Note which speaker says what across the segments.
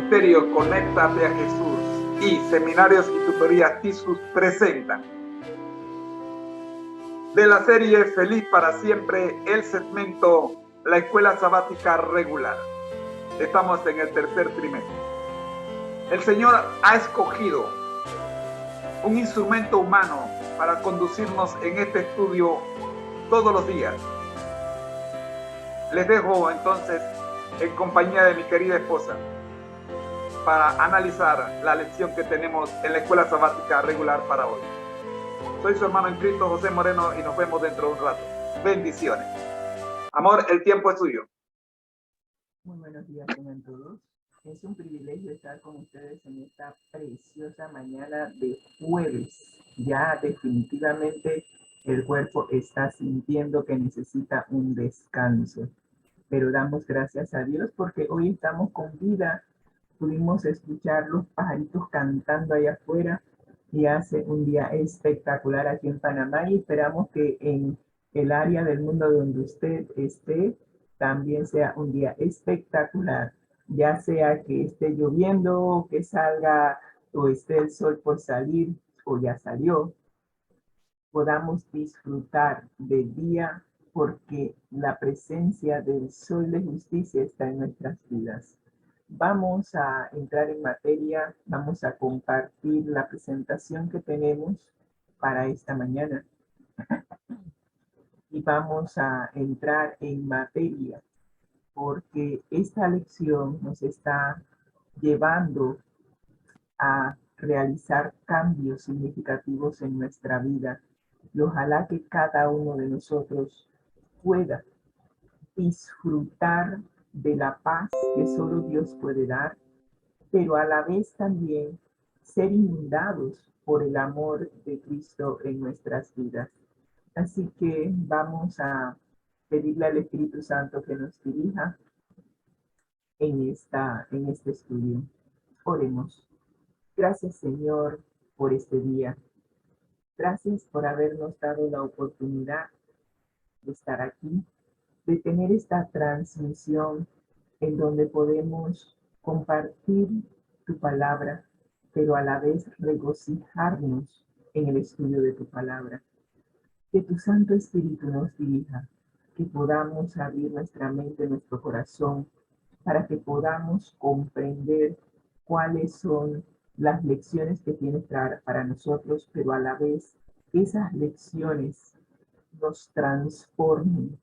Speaker 1: Ministerio Conéctate a Jesús y Seminarios y Tutorías TISUS presentan de la serie Feliz para Siempre el segmento La Escuela Sabática Regular. Estamos en el tercer trimestre. El Señor ha escogido un instrumento humano para conducirnos en este estudio todos los días. Les dejo entonces en compañía de mi querida esposa para analizar la lección que tenemos en la Escuela Sabática Regular para hoy. Soy su hermano en Cristo, José Moreno, y nos vemos dentro de un rato. Bendiciones. Amor, el tiempo es suyo.
Speaker 2: Muy buenos días tengan todos. Es un privilegio estar con ustedes en esta preciosa mañana de jueves. Ya definitivamente el cuerpo está sintiendo que necesita un descanso. Pero damos gracias a Dios porque hoy estamos con vida. Pudimos escuchar los pajaritos cantando allá afuera y hace un día espectacular aquí en Panamá y esperamos que en el área del mundo donde usted esté también sea un día espectacular, ya sea que esté lloviendo, que salga o esté el sol por salir o ya salió, podamos disfrutar del día porque la presencia del sol de justicia está en nuestras vidas. Vamos a entrar en materia, vamos a compartir la presentación que tenemos para esta mañana y vamos a entrar en materia porque esta lección nos está llevando a realizar cambios significativos en nuestra vida. Y ojalá que cada uno de nosotros pueda disfrutar de la paz que solo Dios puede dar, pero a la vez también ser inundados por el amor de Cristo en nuestras vidas. Así que vamos a pedirle al Espíritu Santo que nos dirija en este estudio. Oremos. Gracias, Señor, por este día. Gracias por habernos dado la oportunidad de estar aquí, de tener esta transmisión en donde podemos compartir tu palabra, pero a la vez regocijarnos en el estudio de tu palabra. Que tu Santo Espíritu nos dirija, que podamos abrir nuestra mente, nuestro corazón, para que podamos comprender cuáles son las lecciones que tienes para nosotros, pero a la vez esas lecciones nos transformen,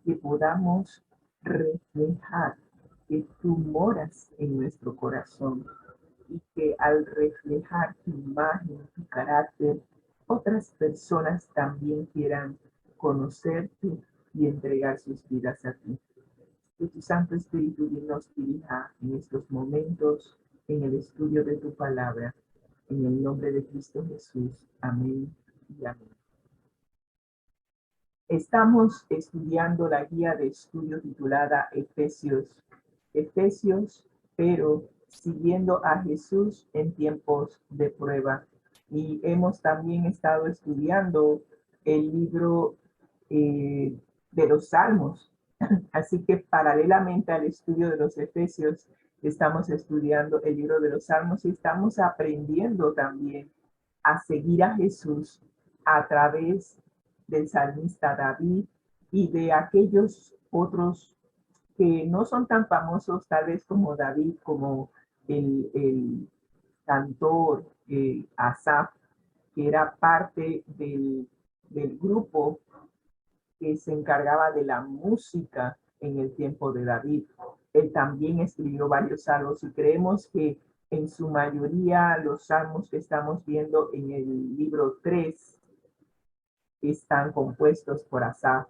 Speaker 2: que podamos reflejar que tú moras en nuestro corazón y que al reflejar tu imagen, tu carácter, otras personas también quieran conocerte y entregar sus vidas a ti. Que tu Santo Espíritu nos dirija en estos momentos en el estudio de tu palabra. En el nombre de Cristo Jesús. Amén y amén. Estamos estudiando la guía de estudio titulada Efesios. Efesios, pero siguiendo a Jesús en tiempos de prueba. Y hemos también estado estudiando el libro de los Salmos. Así que paralelamente al estudio de los Efesios, estamos estudiando el libro de los Salmos y estamos aprendiendo también a seguir a Jesús a través del salmista David y de aquellos otros que no son tan famosos tal vez como David, como el cantor Asaf, que era parte del grupo que se encargaba de la música en el tiempo de David. Él también escribió varios salmos y creemos que en su mayoría los salmos que estamos viendo en el libro 3 están compuestos por Asaf.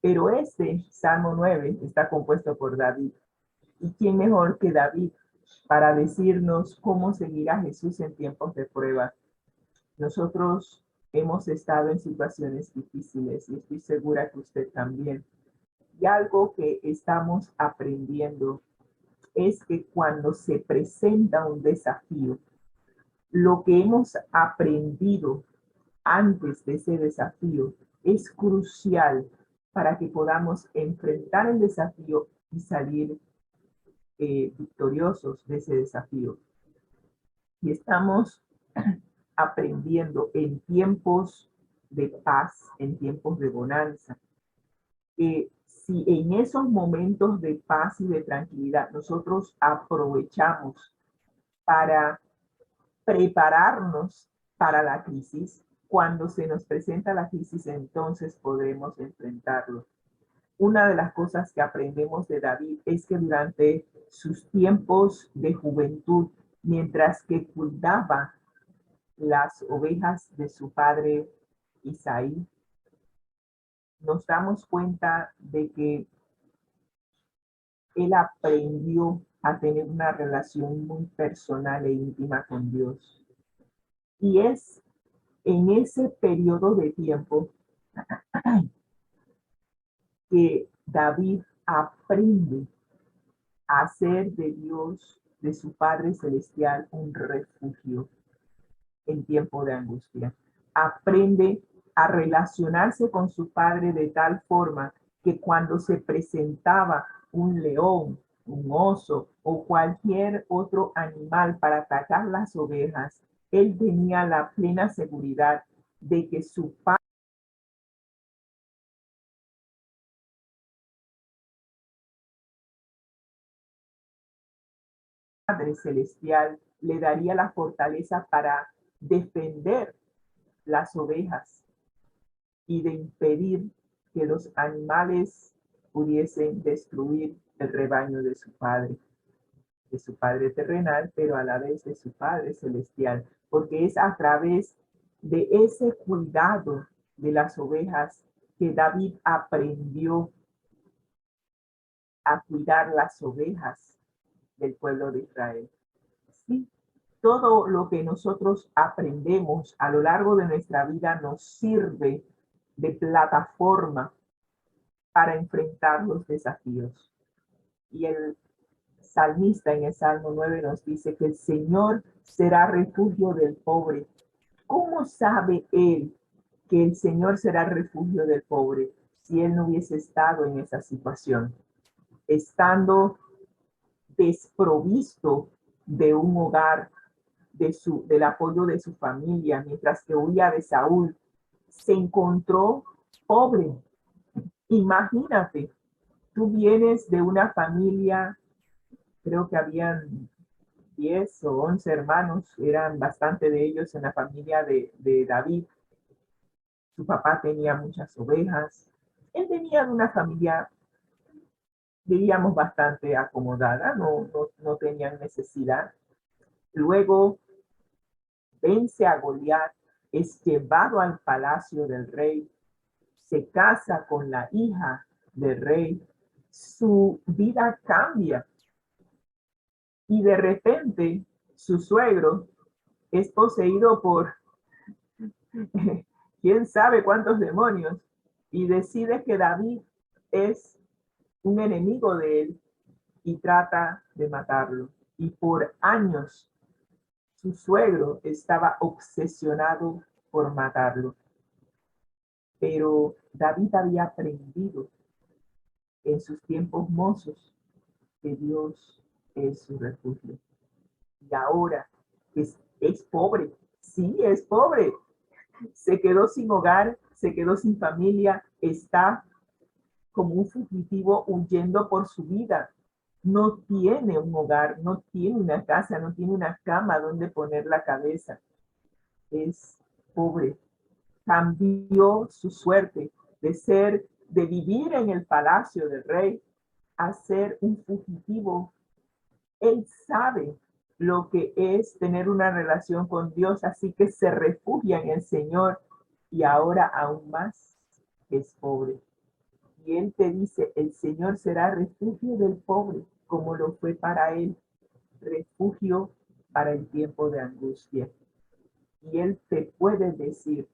Speaker 2: Pero este Salmo 9 está compuesto por David. ¿Y quién mejor que David para decirnos cómo seguir a Jesús en tiempos de prueba? Nosotros hemos estado en situaciones difíciles y estoy segura que usted también. Y algo que estamos aprendiendo es que cuando se presenta un desafío, lo que hemos aprendido antes de ese desafío es crucial para que podamos enfrentar el desafío y salir victoriosos de ese desafío. Y estamos aprendiendo en tiempos de paz, en tiempos de bonanza, que si en esos momentos de paz y de tranquilidad nosotros aprovechamos para prepararnos para la crisis, cuando se nos presenta la crisis, entonces podremos enfrentarlo. Una de las cosas que aprendemos de David es que durante sus tiempos de juventud, mientras que cuidaba las ovejas de su padre Isaí, nos damos cuenta de que él aprendió a tener una relación muy personal e íntima con Dios. Y es en ese periodo de tiempo que David aprende a hacer de Dios, de su Padre Celestial, un refugio en tiempo de angustia. Aprende a relacionarse con su Padre de tal forma que cuando se presentaba un león, un oso o cualquier otro animal para atacar las ovejas, él tenía la plena seguridad de que su Padre Celestial le daría la fortaleza para defender las ovejas y de impedir que los animales pudiesen destruir el rebaño de su Padre terrenal, pero a la vez de su Padre Celestial, porque es a través de ese cuidado de las ovejas que David aprendió a cuidar las ovejas del pueblo de Israel. Sí, todo lo que nosotros aprendemos a lo largo de nuestra vida nos sirve de plataforma para enfrentar los desafíos. Y el salmista en el Salmo 9 nos dice que el Señor será refugio del pobre. ¿Cómo sabe él que el Señor será refugio del pobre si él no hubiese estado en esa situación? Estando desprovisto de un hogar, del apoyo de su familia, mientras que huía de Saúl, se encontró pobre. Imagínate, tú vienes de una familia, creo que habían 10 o 11 hermanos, eran bastante de ellos en la familia de David. Su papá tenía muchas ovejas. Él venía de una familia, diríamos, bastante acomodada, no tenían necesidad. Luego vence a Goliat, es llevado al palacio del rey, se casa con la hija del rey, su vida cambia y de repente su suegro es poseído por quién sabe cuántos demonios y decide que David es un enemigo de él y trata de matarlo. Y por años su suegro estaba obsesionado por matarlo. Pero David había aprendido en sus tiempos mozos que Dios es su refugio. Y ahora es pobre, sí, es pobre. Se quedó sin hogar, se quedó sin familia, está como un fugitivo huyendo por su vida. No tiene un hogar, no tiene una casa, no tiene una cama donde poner la cabeza. Es pobre. Cambió su suerte de vivir en el palacio del rey a ser un fugitivo. Él sabe lo que es tener una relación con Dios, así que se refugia en el Señor y ahora aún más es pobre. Y Él te dice, el Señor será refugio del pobre, como lo fue para Él, refugio para el tiempo de angustia. Y Él te puede decir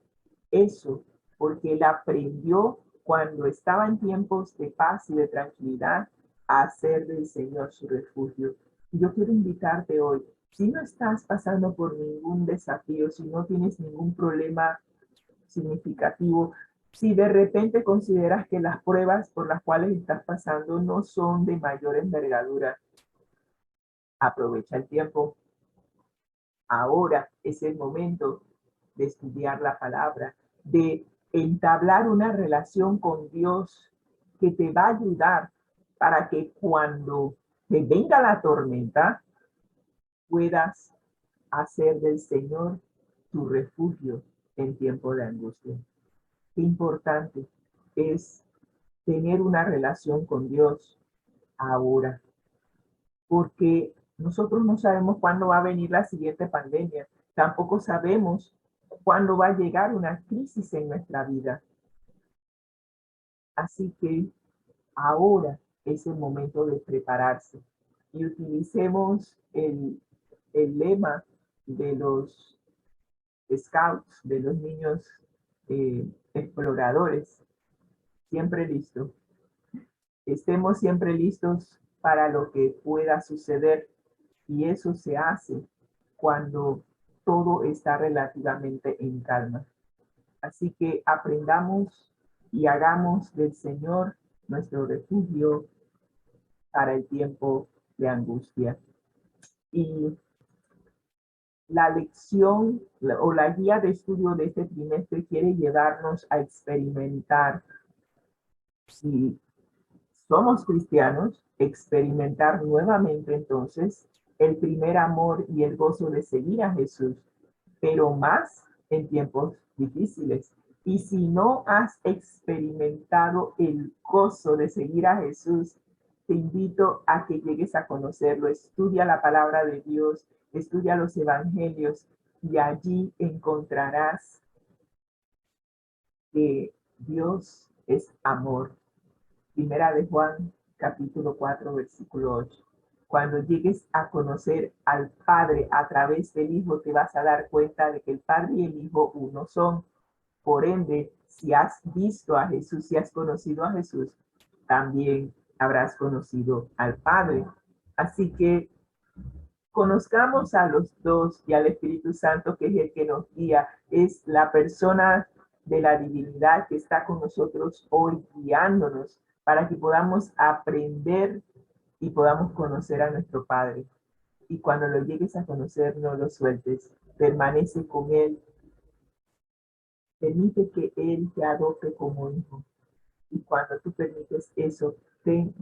Speaker 2: eso porque Él aprendió cuando estaba en tiempos de paz y de tranquilidad a hacer del Señor su refugio. Y yo quiero invitarte hoy, si no estás pasando por ningún desafío, si no tienes ningún problema significativo, si de repente consideras que las pruebas por las cuales estás pasando no son de mayor envergadura, Aprovecha el tiempo. Ahora es el momento de estudiar la palabra, de entablar una relación con Dios que te va a ayudar para que cuando te venga la tormenta puedas hacer del Señor tu refugio en tiempo de angustia. Qué importante es tener una relación con Dios ahora, porque nosotros no sabemos cuándo va a venir la siguiente pandemia, tampoco sabemos cuándo va a llegar una crisis en nuestra vida. Así que ahora es el momento de prepararse y utilicemos el lema de los scouts, de los niños exploradores, siempre listos. Estemos siempre listos para lo que pueda suceder y eso se hace cuando todo está relativamente en calma. Así que aprendamos y hagamos del Señor nuestro refugio para el tiempo de angustia. Y la lección o la guía de estudio de este trimestre quiere llevarnos a experimentar, si somos cristianos, experimentar nuevamente entonces el primer amor y el gozo de seguir a Jesús, pero más en tiempos difíciles. Y si no has experimentado el gozo de seguir a Jesús, te invito a que llegues a conocerlo. Estudia la palabra de Dios, estudia los evangelios y allí encontrarás que Dios es amor. Primera de Juan, capítulo 4, versículo 8. Cuando llegues a conocer al Padre a través del Hijo, te vas a dar cuenta de que el Padre y el Hijo uno son. Por ende, si has visto a Jesús, si has conocido a Jesús, también habrás conocido al Padre. Así que conozcamos a los dos y al Espíritu Santo, que es el que nos guía, es la persona de la divinidad que está con nosotros hoy guiándonos para que podamos aprender y podamos conocer a nuestro Padre. Y cuando lo llegues a conocer, no lo sueltes, permanece con Él, permite que Él te adopte como hijo. Y cuando tú permites eso,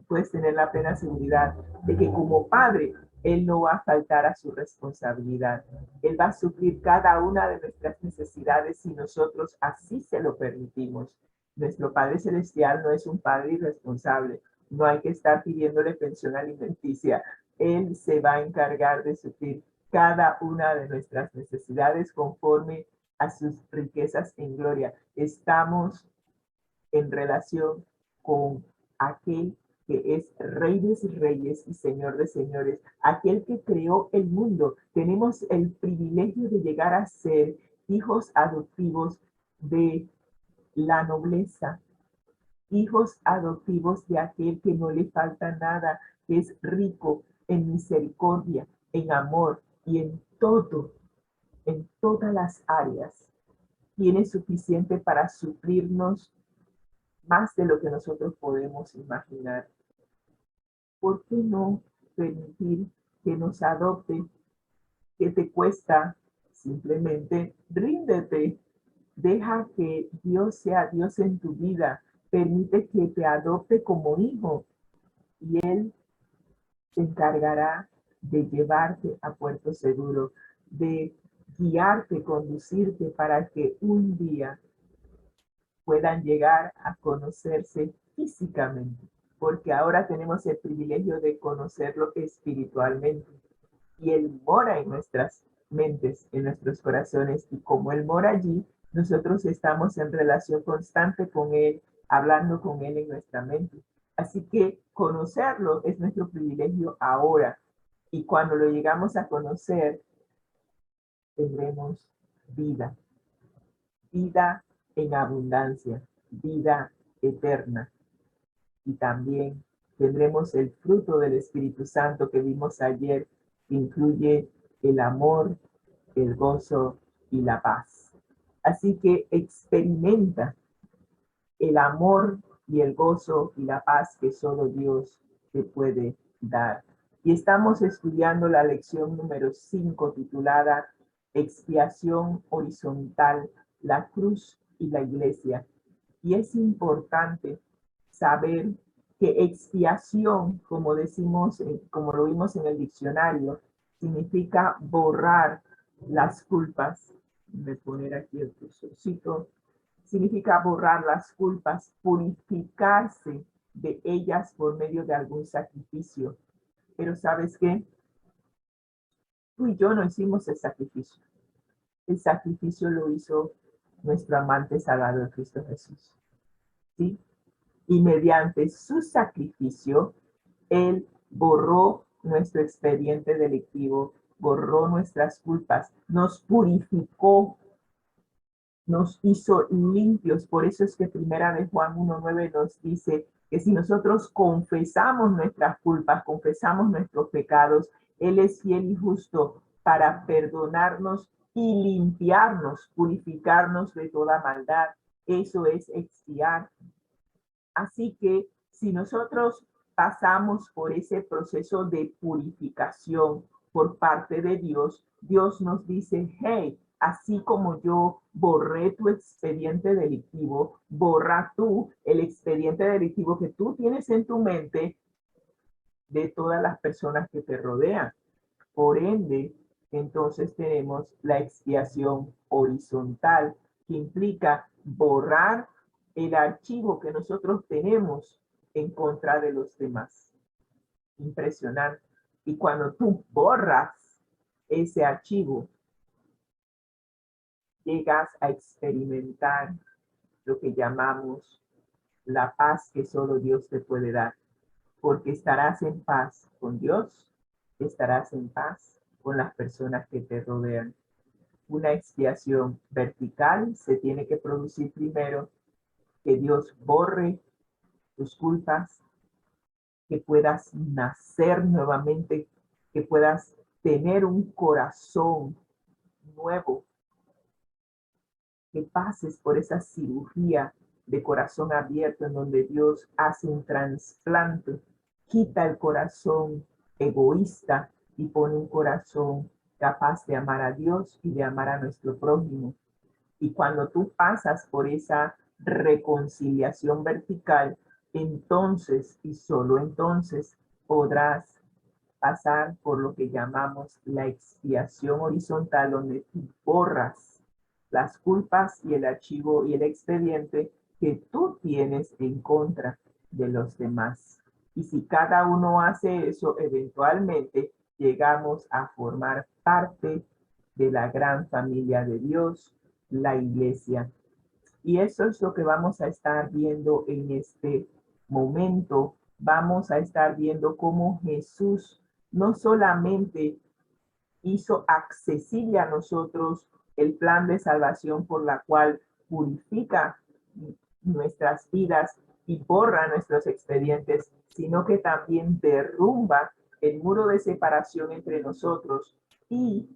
Speaker 2: puedes tener la plena seguridad de que como padre, Él no va a faltar a su responsabilidad. Él va a suplir cada una de nuestras necesidades si nosotros así se lo permitimos. Nuestro Padre Celestial no es un padre irresponsable. No hay que estar pidiéndole pensión alimenticia. Él se va a encargar de suplir cada una de nuestras necesidades conforme a sus riquezas en gloria. Estamos en relación con aquel que es Rey de Reyes y Señor de Señores, aquel que creó el mundo. Tenemos el privilegio de llegar a ser hijos adoptivos de la nobleza, hijos adoptivos de aquel que no le falta nada, que es rico en misericordia, en amor y en todo, en todas las áreas. Tiene suficiente para suplirnos más de lo que nosotros podemos imaginar. ¿Por qué no permitir que nos adopte? ¿Qué te cuesta? Simplemente ríndete. Deja que Dios sea Dios en tu vida. Permite que te adopte como hijo y Él se encargará de llevarte a puerto seguro, de guiarte, conducirte para que un día puedan llegar a conocerse físicamente, porque ahora tenemos el privilegio de conocerlo espiritualmente. Y Él mora en nuestras mentes, en nuestros corazones, y como Él mora allí, nosotros estamos en relación constante con Él, hablando con Él en nuestra mente. Así que conocerlo es nuestro privilegio ahora, y cuando lo llegamos a conocer, tendremos vida, vida en abundancia, vida eterna. Y también tendremos el fruto del Espíritu Santo que vimos ayer, que incluye el amor, el gozo y la paz. Así que experimenta el amor y el gozo y la paz que solo Dios te puede dar. y estamos estudiando la lección número 5 titulada Expiación horizontal, la cruz y la iglesia. Y es importante saber que expiación, como decimos, como lo vimos en el diccionario, significa borrar las culpas. Voy a poner aquí el cursorcito. Significa borrar las culpas, purificarse de ellas por medio de algún sacrificio. Pero ¿sabes qué? Tú y yo no hicimos el sacrificio. El sacrificio lo hizo nuestro amante Salvador Cristo Jesús. ¿Sí? Y mediante su sacrificio, Él borró nuestro expediente delictivo, borró nuestras culpas, nos purificó, nos hizo limpios. Por eso es que primera de Juan 1:9 nos dice que si nosotros confesamos nuestras culpas, confesamos nuestros pecados, Él es fiel y justo para perdonarnos y limpiarnos, purificarnos de toda maldad. Eso es expiar. Así que si nosotros pasamos por ese proceso de purificación por parte de Dios, Dios nos dice, hey, así como yo borré tu expediente delictivo, borra tú el expediente delictivo que tú tienes en tu mente de todas las personas que te rodean. Por ende, entonces tenemos la expiación horizontal, que implica borrar el archivo que nosotros tenemos en contra de los demás. Impresionante. Y cuando tú borras ese archivo, llegas a experimentar lo que llamamos la paz que solo Dios te puede dar, porque estarás en paz con Dios, estarás en paz con las personas que te rodean. Una expiación vertical se tiene que producir primero, que Dios borre tus culpas, que puedas nacer nuevamente, que puedas tener un corazón nuevo, que pases por esa cirugía de corazón abierto en donde Dios hace un trasplante, quita el corazón egoísta y pone un corazón capaz de amar a Dios y de amar a nuestro prójimo. Y cuando tú pasas por esa reconciliación vertical, entonces y solo entonces podrás pasar por lo que llamamos la expiación horizontal, donde tú borras las culpas y el archivo y el expediente que tú tienes en contra de los demás. Y si cada uno hace eso, eventualmente llegamos a formar parte de la gran familia de Dios, la iglesia. Y eso es lo que vamos a estar viendo en este momento. Vamos a estar viendo cómo Jesús no solamente hizo accesible a nosotros el plan de salvación por la cual purifica nuestras vidas y borra nuestros expedientes, sino que también derrumba el muro de separación entre nosotros y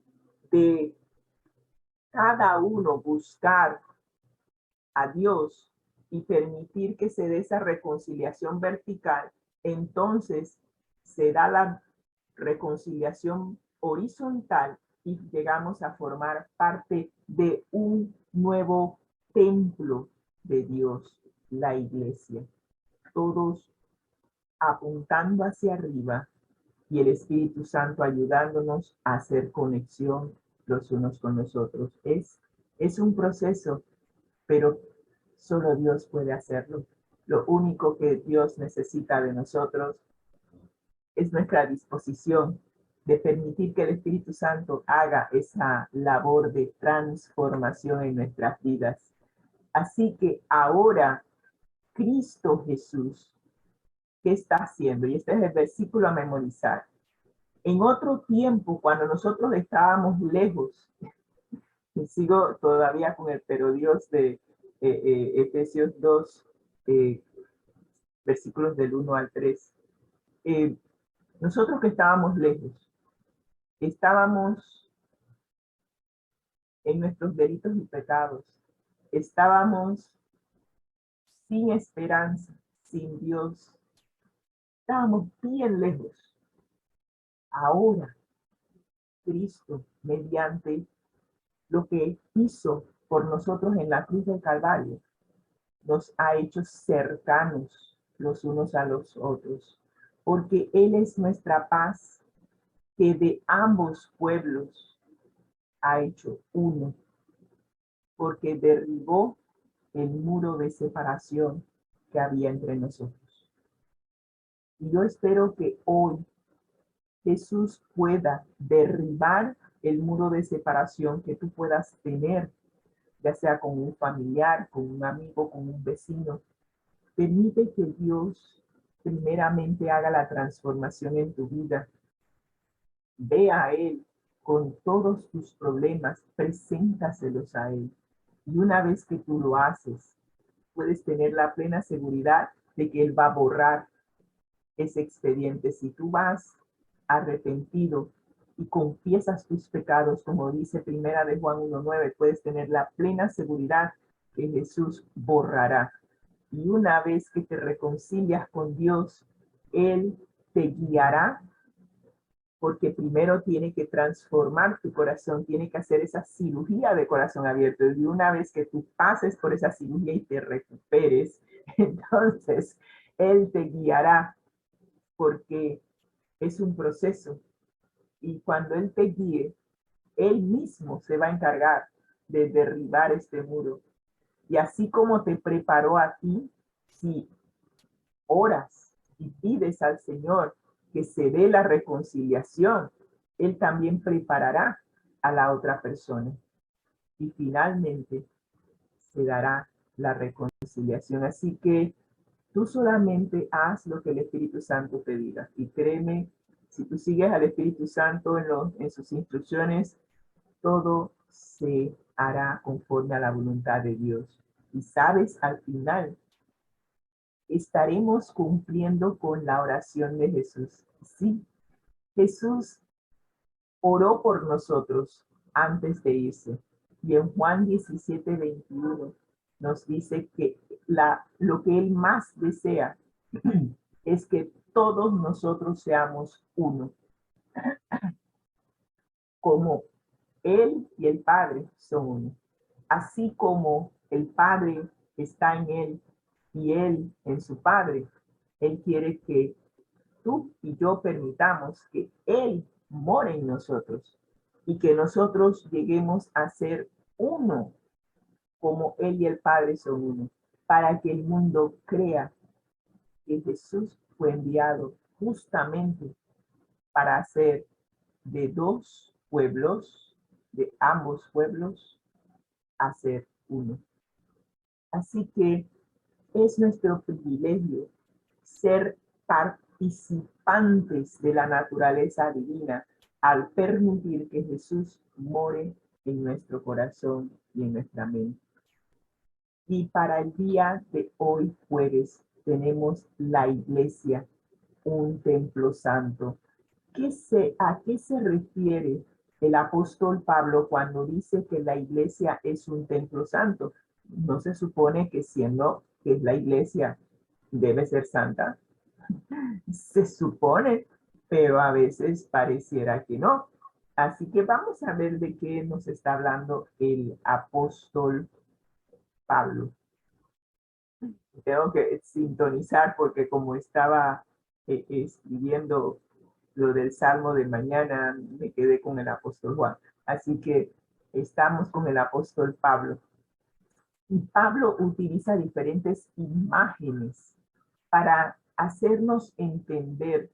Speaker 2: de cada uno buscar a Dios y permitir que se dé esa reconciliación vertical, entonces se da la reconciliación horizontal y llegamos a formar parte de un nuevo templo de Dios, la iglesia. Todos apuntando hacia arriba y el Espíritu Santo ayudándonos a hacer conexión los unos con los otros. Es un proceso, pero solo Dios puede hacerlo. Lo único que Dios necesita de nosotros es nuestra disposición de permitir que el Espíritu Santo haga esa labor de transformación en nuestras vidas. Así que ahora Cristo Jesús, ¿qué está haciendo? Y este es el versículo a memorizar. En otro tiempo, cuando nosotros estábamos lejos, y sigo todavía con el pero Dios de Efesios 2, versículos del 1 al 3. Nosotros que estábamos lejos, estábamos en nuestros delitos y pecados, estábamos sin esperanza, sin Dios, estábamos bien lejos. Ahora, Cristo, mediante lo que hizo por nosotros en la cruz del Calvario, nos ha hecho cercanos los unos a los otros, porque Él es nuestra paz, que de ambos pueblos ha hecho uno, porque derribó el muro de separación que había entre nosotros. Y yo espero que hoy Jesús pueda derribar el muro de separación que tú puedas tener, ya sea con un familiar, con un amigo, con un vecino. Permite que Dios primeramente haga la transformación en tu vida. Ve a Él con todos tus problemas, preséntaselos a Él. Y una vez que tú lo haces, puedes tener la plena seguridad de que Él va a borrar ese expediente. Si tú vas arrepentido y confiesas tus pecados, como dice Primera de Juan 1:9, puedes tener la plena seguridad que Jesús borrará. Y una vez que te reconcilias con Dios, Él te guiará, porque primero tiene que transformar tu corazón, tiene que hacer esa cirugía de corazón abierto. Y una vez que tú pases por esa cirugía y te recuperes, entonces Él te guiará, porque es un proceso. Y cuando Él te guíe, Él mismo se va a encargar de derribar este muro. Y así como te preparó a ti, si oras y pides al Señor que se dé la reconciliación, Él también preparará a la otra persona. Y finalmente se dará la reconciliación. Así que tú solamente haz lo que el Espíritu Santo te diga. Y créeme, si tú sigues al Espíritu Santo en sus instrucciones, todo se hará conforme a la voluntad de Dios. Y sabes, al final estaremos cumpliendo con la oración de Jesús. Sí, Jesús oró por nosotros antes de irse. Y en Juan 17:21 nos dice que lo que Él más desea es que todos nosotros seamos uno, como Él y el Padre son uno. Así como el Padre está en Él y Él en su Padre, Él quiere que tú y yo permitamos que Él more en nosotros y que nosotros lleguemos a ser uno, como Él y el Padre son uno, para que el mundo crea que Jesús fue enviado justamente para hacer de dos pueblos, de ambos pueblos, hacer uno. Así que es nuestro privilegio ser participantes de la naturaleza divina al permitir que Jesús more en nuestro corazón y en nuestra mente. Y para el día de hoy, jueves, tenemos la iglesia, un templo santo. ¿A qué se refiere el apóstol Pablo cuando dice que la iglesia es un templo santo? ¿No se supone que siendo que es la iglesia debe ser santa? Se supone, pero a veces pareciera que no. Así que vamos a ver de qué nos está hablando el apóstol Pablo. Tengo que sintonizar porque como estaba escribiendo lo del Salmo de mañana, me quedé con el apóstol Juan. Así que estamos con el apóstol Pablo. Y Pablo utiliza diferentes imágenes para hacernos entender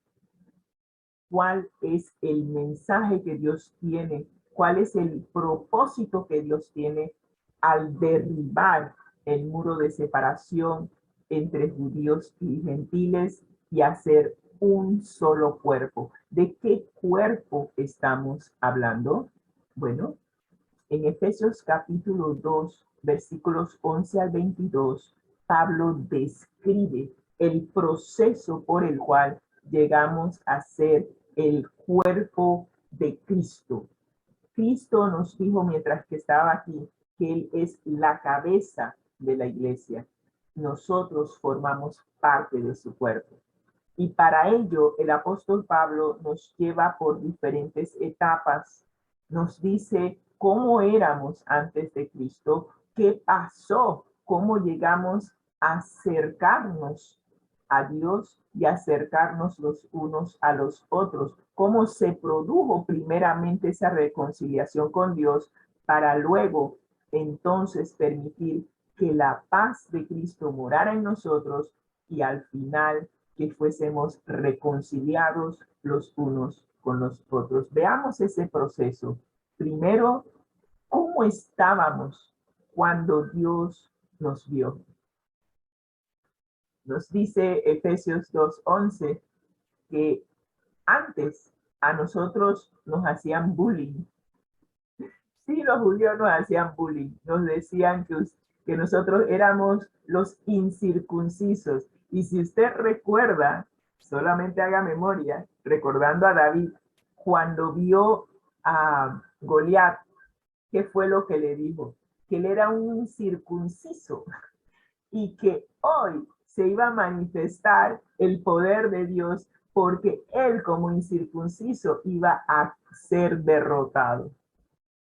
Speaker 2: cuál es el mensaje que Dios tiene, cuál es el propósito que Dios tiene al derribar el muro de separación entre judíos y gentiles y hacer un solo cuerpo. ¿De qué cuerpo estamos hablando? Bueno, en Efesios capítulo 2, versículos 11 al 22, Pablo describe el proceso por el cual llegamos a ser el cuerpo de Cristo. Cristo nos dijo mientras que estaba aquí que Él es la cabeza de la iglesia. Nosotros formamos parte de su cuerpo. Y para ello el apóstol Pablo nos lleva por diferentes etapas. Nos dice cómo éramos antes de Cristo, qué pasó, cómo llegamos a acercarnos a Dios y acercarnos los unos a los otros, cómo se produjo primeramente esa reconciliación con Dios para luego entonces permitir que la paz de Cristo morara en nosotros y al final que fuésemos reconciliados los unos con los otros. Veamos ese proceso. Primero, ¿cómo estábamos cuando Dios nos vio? Nos dice Efesios 2:11 que antes a nosotros nos hacían bullying. Sí, los judíos nos hacían bullying. Nos decían que nosotros éramos los incircuncisos. Y si usted recuerda, solamente haga memoria, recordando a David, cuando vio a Goliat, ¿qué fue lo que le dijo? Que él era un incircunciso y que hoy se iba a manifestar el poder de Dios porque él como incircunciso iba a ser derrotado.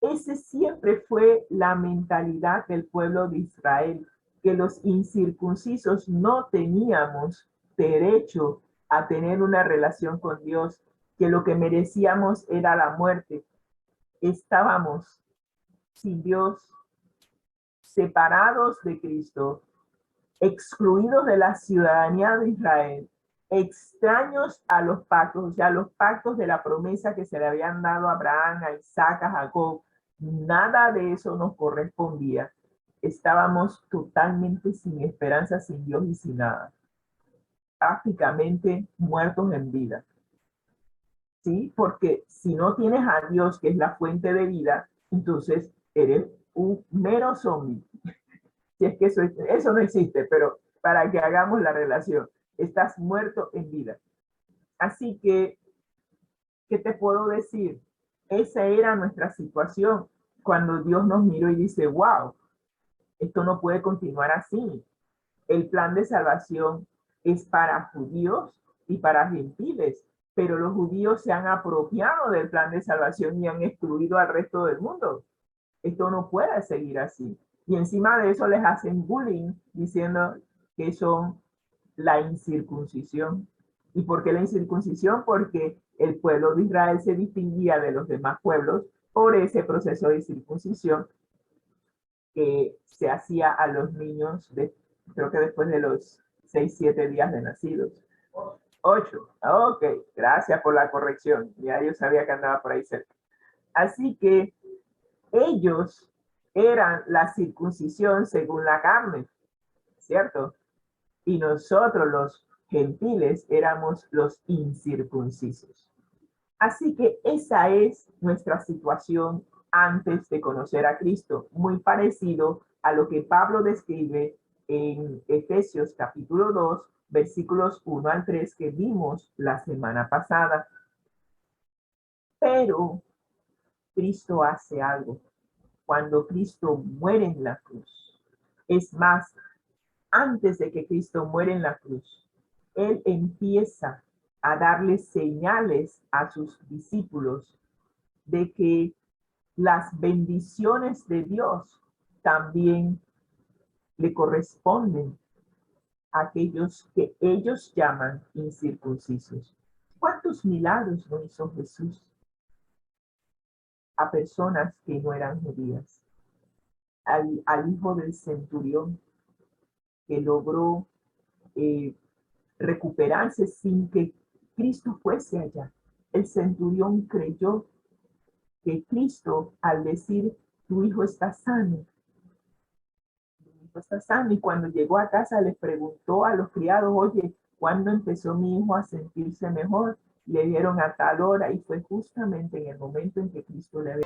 Speaker 2: Ese siempre fue la mentalidad del pueblo de Israel, que los incircuncisos no teníamos derecho a tener una relación con Dios, que lo que merecíamos era la muerte. Estábamos sin Dios, separados de Cristo, excluidos de la ciudadanía de Israel, extraños a los pactos, o sea, los pactos de la promesa que se le habían dado a Abraham, a Isaac, a Jacob. Nada de eso nos correspondía. Estábamos totalmente sin esperanza, sin Dios y sin nada. Prácticamente muertos en vida. ¿Sí? Porque si no tienes a Dios, que es la fuente de vida, entonces eres un mero zombie. Si es que eso no existe, pero para que hagamos la relación, estás muerto en vida. Así que, ¿qué te puedo decir? Esa era nuestra situación cuando Dios nos miró y dice, wow, esto no puede continuar así. El plan de salvación es para judíos y para gentiles, pero los judíos se han apropiado del plan de salvación y han excluido al resto del mundo. Esto no puede seguir así. Y encima de eso les hacen bullying diciendo que son la incircuncisión. ¿Y por qué la incircuncisión? Porque el pueblo de Israel se distinguía de los demás pueblos por ese proceso de circuncisión que se hacía a los niños, creo que después de los 6-7 días de nacidos. 8. Ok, gracias por la corrección. Ya yo sabía que andaba por ahí cerca. Así que ellos eran la circuncisión según la carne, ¿cierto? Y nosotros los gentiles éramos los incircuncisos. Así que esa es nuestra situación antes de conocer a Cristo, muy parecido a lo que Pablo describe en Efesios capítulo 2, versículos 1 al 3 que vimos la semana pasada. Pero Cristo hace algo. Cuando Cristo muere en la cruz. Es más, antes de que Cristo muere en la cruz, Él empieza a darle señales a sus discípulos de que las bendiciones de Dios también le corresponden a aquellos que ellos llaman incircuncisos. ¿Cuántos milagros no hizo Jesús a personas que no eran judías? Al hijo del centurión que logró recuperarse sin que Cristo fuese allá. El centurión creyó que Cristo, al decir, tu hijo está sano, y cuando llegó a casa les preguntó a los criados, oye, ¿cuándo empezó mi hijo a sentirse mejor? Le dieron a tal hora y fue justamente en el momento en que Cristo le había